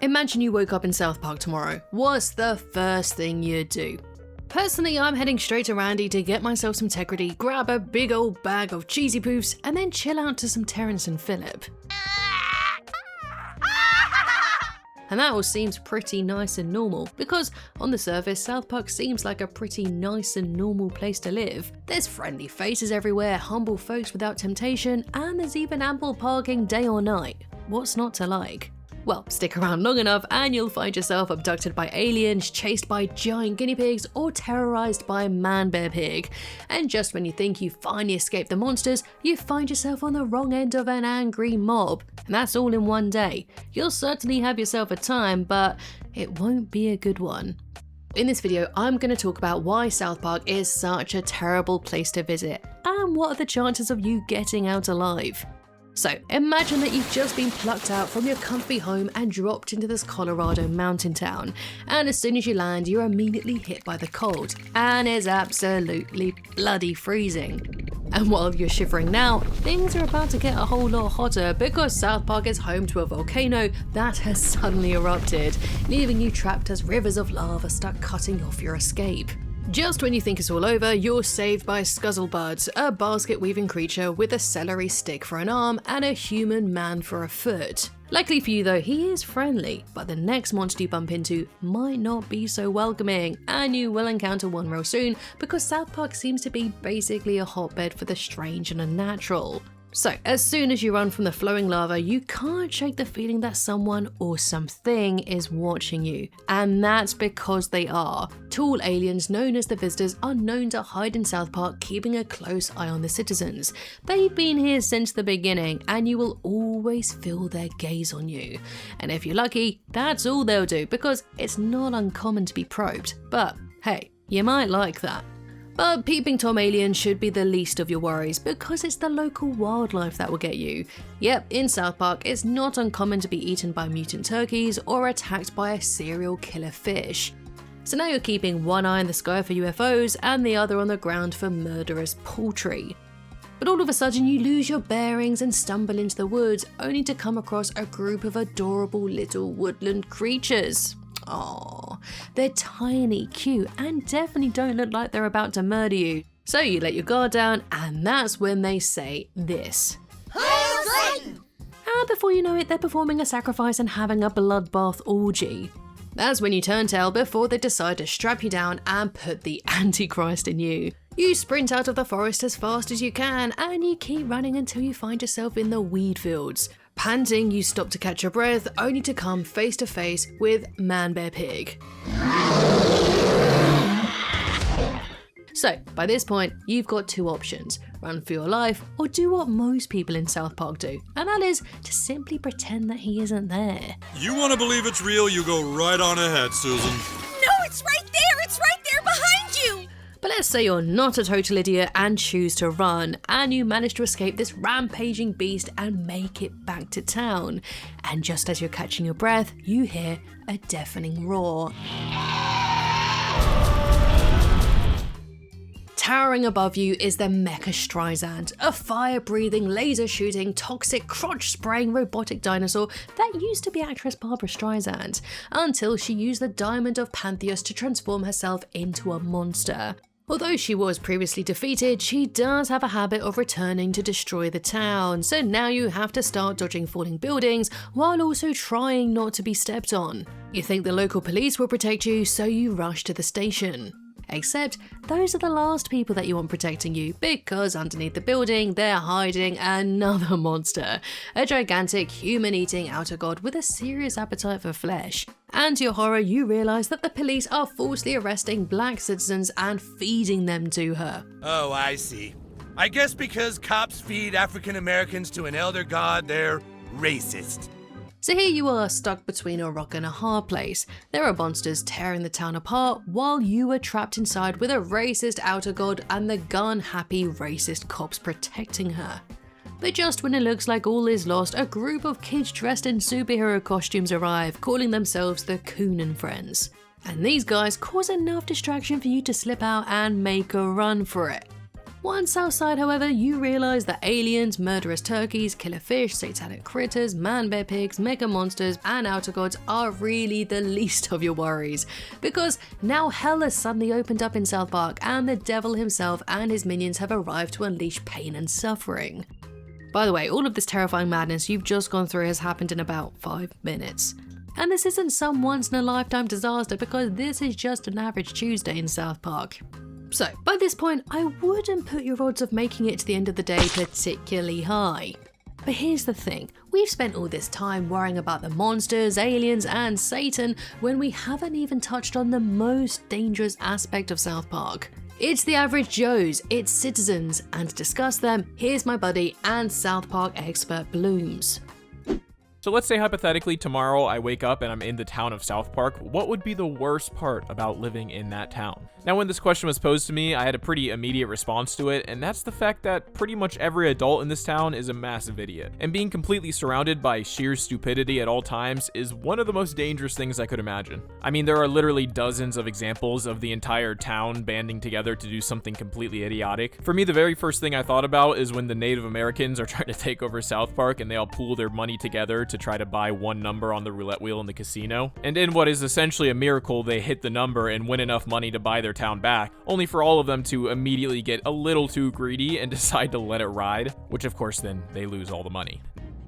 Imagine you woke up in South Park tomorrow. What's the first thing you'd do? Personally, I'm heading straight to Randy to get myself some Tegrity, grab a big old bag of cheesy poofs, and then chill out to some Terrence and Phillip. And that all seems pretty nice and normal, because on the surface, South Park seems like a pretty nice and normal place to live. There's friendly faces everywhere, humble folks without temptation, and there's even ample parking day or night. What's not to like? Well, stick around long enough and you'll find yourself abducted by aliens, chased by giant guinea pigs, or terrorized by a man-bear pig. And just when you think you finally escaped the monsters, you find yourself on the wrong end of an angry mob. And that's all in one day. You'll certainly have yourself a time, but it won't be a good one. In this video, I'm going to talk about why South Park is such a terrible place to visit, and what are the chances of you getting out alive. So imagine that you've just been plucked out from your comfy home and dropped into this Colorado mountain town, and as soon as you land, you're immediately hit by the cold, and it's absolutely bloody freezing. And while you're shivering now, things are about to get a whole lot hotter because South Park is home to a volcano that has suddenly erupted, leaving you trapped as rivers of lava start cutting off your escape. Just when you think it's all over, you're saved by Scuzzlebud, a basket-weaving creature with a celery stick for an arm and a human man for a foot. Luckily for you though, he is friendly, but the next monster you bump into might not be so welcoming, and you will encounter one real soon because South Park seems to be basically a hotbed for the strange and unnatural. So, as soon as you run from the flowing lava, you can't shake the feeling that someone or something is watching you. And that's because they are. Tall aliens known as the Visitors are known to hide in South Park, keeping a close eye on the citizens. They've been here since the beginning, and you will always feel their gaze on you. And if you're lucky, that's all they'll do, because it's not uncommon to be probed. But hey, you might like that. But peeping Tom aliens should be the least of your worries, because it's the local wildlife that will get you. Yep, in South Park, it's not uncommon to be eaten by mutant turkeys or attacked by a serial killer fish. So now you're keeping one eye in the sky for UFOs and the other on the ground for murderous poultry. But all of a sudden you lose your bearings and stumble into the woods, only to come across a group of adorable little woodland creatures. Aww, they're tiny, cute, and definitely don't look like they're about to murder you. So you let your guard down, and that's when they say this. Hail Satan! And before you know it, they're performing a sacrifice and having a bloodbath orgy. That's when you turn tail before they decide to strap you down and put the Antichrist in you. You sprint out of the forest as fast as you can, and you keep running until you find yourself in the weed fields. Panting, you stop to catch your breath, only to come face to face with Man-Bear Pig. So, by this point, you've got two options: run for your life, or do what most people in South Park do, and that is to simply pretend that he isn't there. You want to believe it's real, you go right on ahead, Susan. No, it's right there! It's right there behind you! But let's say you're not a total idiot and choose to run, and you manage to escape this rampaging beast and make it back to town. And just as you're catching your breath, you hear a deafening roar. Towering above you is the Mecha Streisand, a fire-breathing, laser-shooting, toxic, crotch-spraying robotic dinosaur that used to be actress Barbra Streisand, until she used the Diamond of Pantheus to transform herself into a monster. Although she was previously defeated, she does have a habit of returning to destroy the town, so now you have to start dodging falling buildings while also trying not to be stepped on. You think the local police will protect you, so you rush to the station. Except those are the last people that you want protecting you, because underneath the building they're hiding another monster, a gigantic human-eating outer god with a serious appetite for flesh. And to your horror, you realise that the police are falsely arresting black citizens and feeding them to her. Oh, I see. I guess because cops feed African Americans to an elder god, they're racist. So here you are, stuck between a rock and a hard place. There are monsters tearing the town apart while you are trapped inside with a racist outer god and the gun-happy racist cops protecting her. But just when it looks like all is lost, a group of kids dressed in superhero costumes arrive, calling themselves the Coon & Friends. And these guys cause enough distraction for you to slip out and make a run for it. Once outside, however, you realize that aliens, murderous turkeys, killer fish, satanic critters, man-bear pigs, mega monsters, and outer gods are really the least of your worries. Because now hell has suddenly opened up in South Park, and the devil himself and his minions have arrived to unleash pain and suffering. By the way, all of this terrifying madness you've just gone through has happened in about 5 minutes. And this isn't some once-in-a-lifetime disaster, because this is just an average Tuesday in South Park. So, by this point, I wouldn't put your odds of making it to the end of the day particularly high. But here's the thing, we've spent all this time worrying about the monsters, aliens, and Satan when we haven't even touched on the most dangerous aspect of South Park. It's the average Joes, its citizens, and to discuss them, here's my buddy and South Park expert Blooms. So let's say hypothetically tomorrow I wake up and I'm in the town of South Park. What would be the worst part about living in that town? Now, when this question was posed to me, I had a pretty immediate response to it, and that's the fact that pretty much every adult in this town is a massive idiot. And being completely surrounded by sheer stupidity at all times is one of the most dangerous things I could imagine. I mean, there are literally dozens of examples of the entire town banding together to do something completely idiotic. For me, the very first thing I thought about is when the Native Americans are trying to take over South Park and they all pool their money together to try to buy one number on the roulette wheel in the casino. And in what is essentially a miracle, they hit the number and win enough money to buy their town back, only for all of them to immediately get a little too greedy and decide to let it ride, which of course then they lose all the money.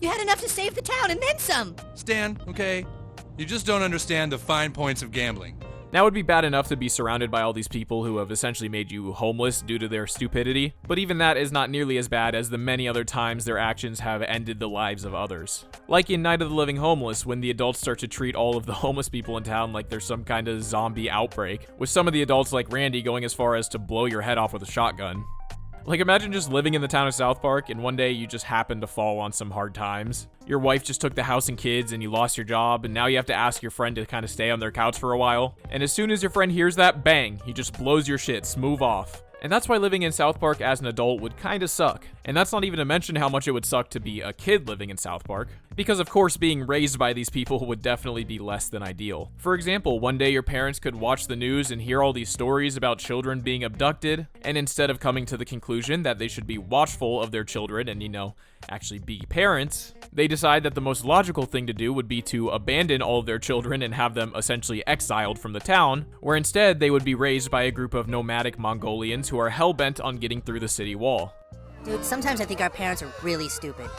You had enough to save the town and then some. Stan, okay? You just don't understand the fine points of gambling. Now, it would be bad enough to be surrounded by all these people who have essentially made you homeless due to their stupidity, but even that is not nearly as bad as the many other times their actions have ended the lives of others. Like in Night of the Living Homeless, when the adults start to treat all of the homeless people in town like there's some kind of zombie outbreak, with some of the adults like Randy going as far as to blow your head off with a shotgun. Like, imagine just living in the town of South Park and one day you just happen to fall on some hard times. Your wife just took the house and kids and you lost your job, and now you have to ask your friend to kind of stay on their couch for a while. And as soon as your friend hears that, bang, he just blows your shit smooth off. And that's why living in South Park as an adult would kinda suck. And that's not even to mention how much it would suck to be a kid living in South Park. Because of course being raised by these people would definitely be less than ideal. For example, one day your parents could watch the news and hear all these stories about children being abducted, and instead of coming to the conclusion that they should be watchful of their children and, actually be parents, they decide that the most logical thing to do would be to abandon all of their children and have them essentially exiled from the town, where instead they would be raised by a group of nomadic Mongolians who are hell-bent on getting through the city wall. Dude, sometimes I think our parents are really stupid.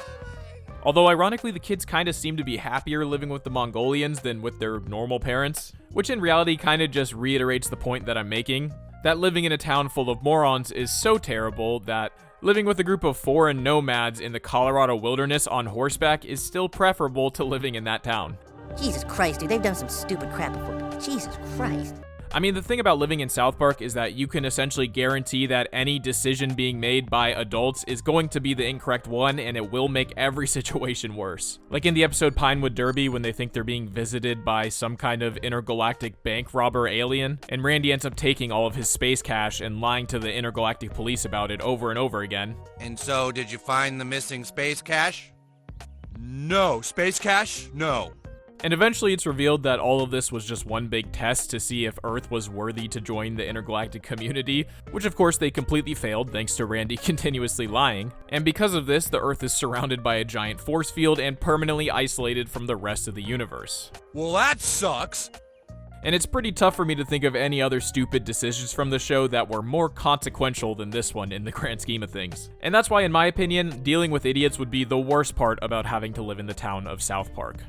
Although ironically, the kids kinda seem to be happier living with the Mongolians than with their normal parents, which in reality kinda just reiterates the point that I'm making, that living in a town full of morons is so terrible that living with a group of foreign nomads in the Colorado wilderness on horseback is still preferable to living in that town. Jesus Christ, dude, they've done some stupid crap before. Jesus Christ. I mean, the thing about living in South Park is that you can essentially guarantee that any decision being made by adults is going to be the incorrect one, and it will make every situation worse. Like in the episode Pinewood Derby, when they think they're being visited by some kind of intergalactic bank robber alien, and Randy ends up taking all of his space cash and lying to the intergalactic police about it over and over again. And so, did you find the missing space cash? No. Space cash? No. And eventually it's revealed that all of this was just one big test to see if Earth was worthy to join the intergalactic community, which of course they completely failed thanks to Randy continuously lying. And because of this, the Earth is surrounded by a giant force field and permanently isolated from the rest of the universe. Well, that sucks. And it's pretty tough for me to think of any other stupid decisions from the show that were more consequential than this one in the grand scheme of things. And that's why, in my opinion, dealing with idiots would be the worst part about having to live in the town of South Park.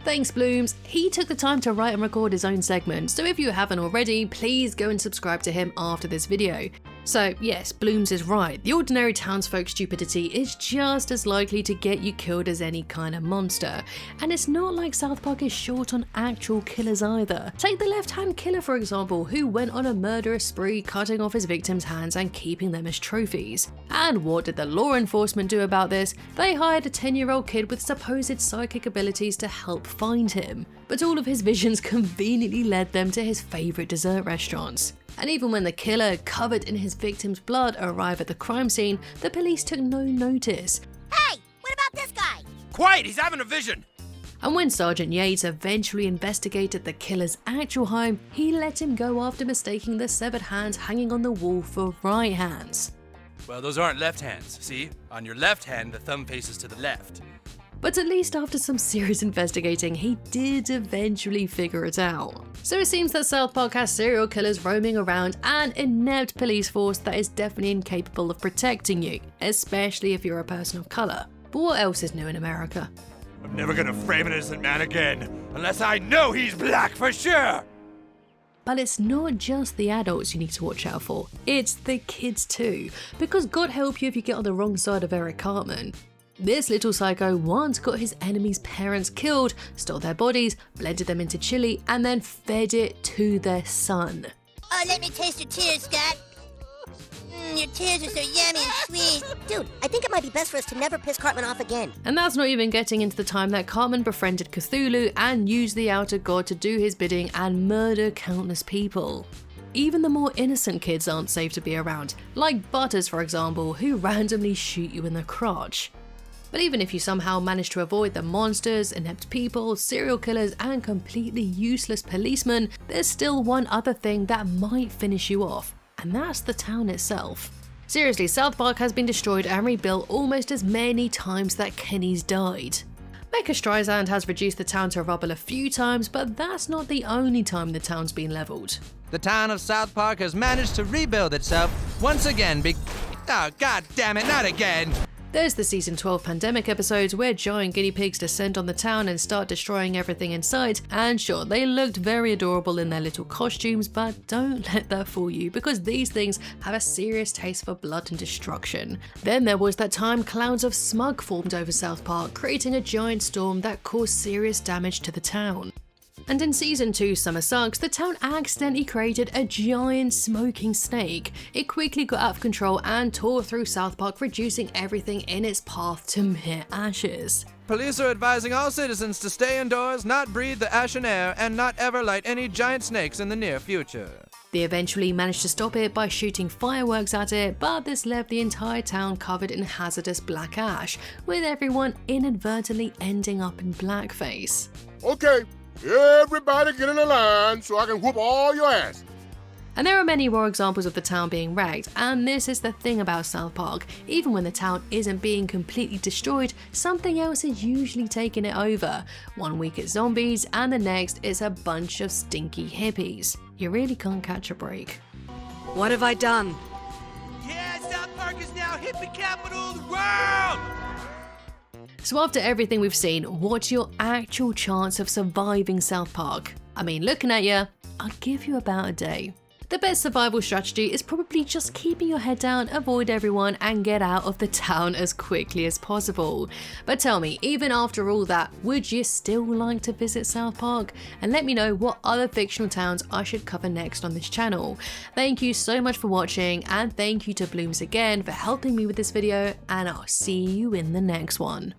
Thanks, Blooms. He took the time to write and record his own segment, so if you haven't already, please go and subscribe to him after this video. So yes, Blooms is right, the ordinary townsfolk's stupidity is just as likely to get you killed as any kind of monster. And it's not like South Park is short on actual killers either. Take the left-hand killer for example, who went on a murderous spree cutting off his victims' hands and keeping them as trophies. And what did the law enforcement do about this? They hired a 10-year-old kid with supposed psychic abilities to help find him. But all of his visions conveniently led them to his favourite dessert restaurants. And even when the killer, covered in his victim's blood, arrived at the crime scene, the police took no notice. Hey, what about this guy? Quiet, he's having a vision! And when Sergeant Yates eventually investigated the killer's actual home, he let him go after mistaking the severed hands hanging on the wall for right hands. Well, those aren't left hands. See? On your left hand, the thumb faces to the left. But at least after some serious investigating, he did eventually figure it out. So it seems that South Park has serial killers roaming around and an inept police force that is definitely incapable of protecting you, especially if you're a person of color. But what else is new in America? I'm never gonna frame an innocent man again, unless I know he's black for sure! But it's not just the adults you need to watch out for, it's the kids too, because God help you if you get on the wrong side of Eric Cartman. This little psycho once got his enemies' parents killed, stole their bodies, blended them into chili, and then fed it to their son. Oh, let me taste your tears, Scott. Your tears are so yummy and sweet. Dude, I think it might be best for us to never piss Cartman off again. And that's not even getting into the time that Cartman befriended Cthulhu and used the outer god to do his bidding and murder countless people. Even the more innocent kids aren't safe to be around, like Butters for example, who randomly shoot you in the crotch. But even if you somehow manage to avoid the monsters, inept people, serial killers, and completely useless policemen, there's still one other thing that might finish you off, and that's the town itself. Seriously, South Park has been destroyed and rebuilt almost as many times that Kenny's died. Mecha Streisand has reduced the town to rubble a few times, but that's not the only time the town's been leveled. The town of South Park has managed to rebuild itself once again Oh, god damn it, not again! There's the season 12 pandemic episodes where giant guinea pigs descend on the town and start destroying everything in sight, and sure, they looked very adorable in their little costumes, but don't let that fool you because these things have a serious taste for blood and destruction. Then there was that time clouds of smog formed over South Park, creating a giant storm that caused serious damage to the town. And in season 2 Summer Sucks, the town accidentally created a giant smoking snake. It quickly got out of control and tore through South Park, reducing everything in its path to mere ashes. Police are advising all citizens to stay indoors, not breathe the ashen air, and not ever light any giant snakes in the near future. They eventually managed to stop it by shooting fireworks at it, but this left the entire town covered in hazardous black ash, with everyone inadvertently ending up in blackface. Okay. Everybody get in a line so I can whoop all your ass. And there are many more examples of the town being wrecked, and this is the thing about South Park. Even when the town isn't being completely destroyed, something else is usually taking it over. One week it's zombies, and the next it's a bunch of stinky hippies. You really can't catch a break. What have I done? Yeah, South Park is now hippie capital of the world! So after everything we've seen, what's your actual chance of surviving South Park? I mean, looking at you, I'd give you about a day. The best survival strategy is probably just keeping your head down, avoid everyone, and get out of the town as quickly as possible. But tell me, even after all that, would you still like to visit South Park? And let me know what other fictional towns I should cover next on this channel. Thank you so much for watching, and thank you to Blooms again for helping me with this video, and I'll see you in the next one.